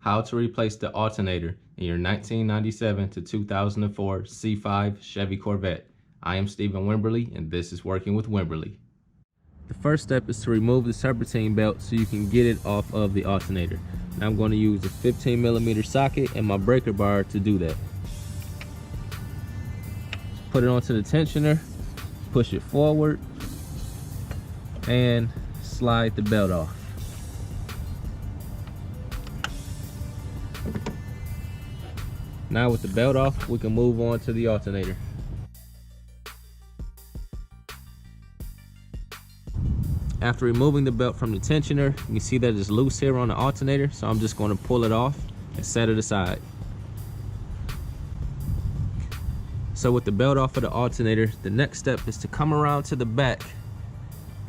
how to replace the alternator in your 1997 to 2004 C5 Chevy Corvette. I am Stephen Wimberley, and this is Working with Wimberley. The first step is to remove the serpentine belt so you can get it off of the alternator. Now I'm going to use a 15mm socket and my breaker bar to do that. Put it onto the tensioner, push it forward, and slide the belt off. Now with the belt off, we can move on to the alternator. After removing the belt from the tensioner, you can see that it's loose here on the alternator, so I'm just going to pull it off and set it aside. So with the belt off of the alternator, the next step is to come around to the back,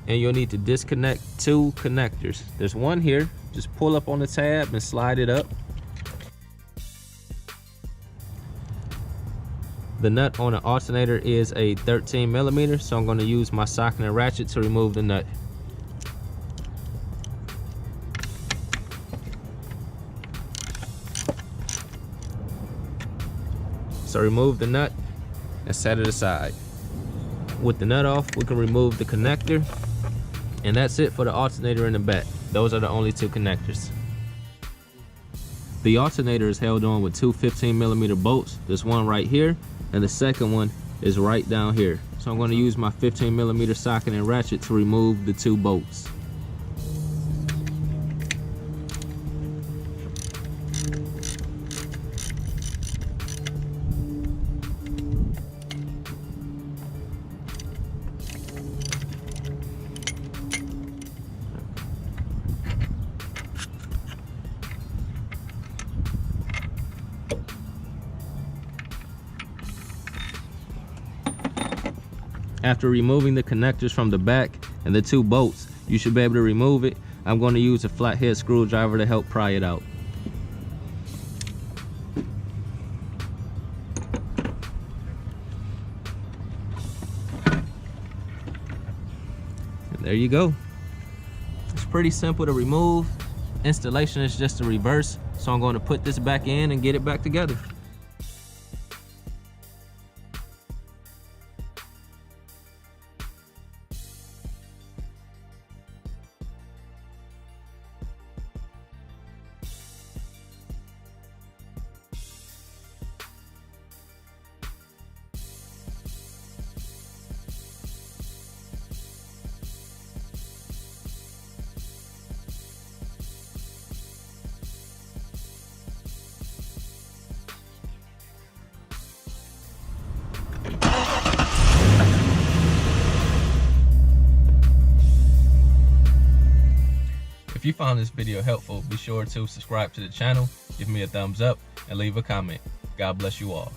and you'll need to disconnect two connectors. There's one here, just pull up on the tab and slide it up. The nut on the alternator is a 13mm, so I'm going to use my socket and ratchet to remove the nut. So remove the nut and set it aside. With the nut off, we can remove the connector, and that's it for the alternator in the back. Those are the only two connectors. The alternator is held on with two 15mm bolts. There's one right here, and the second one is right down here. So I'm going to use my 15mm socket and ratchet to remove the two bolts. After removing the connectors from the back and the two bolts, you should be able to remove it. I'm going to use a flathead screwdriver to help pry it out. And there you go. It's pretty simple to remove. Installation is just the reverse, so I'm going to put this back in and get it back together. If you found this video helpful, be sure to subscribe to the channel, give me a thumbs up, and leave a comment. God bless you all.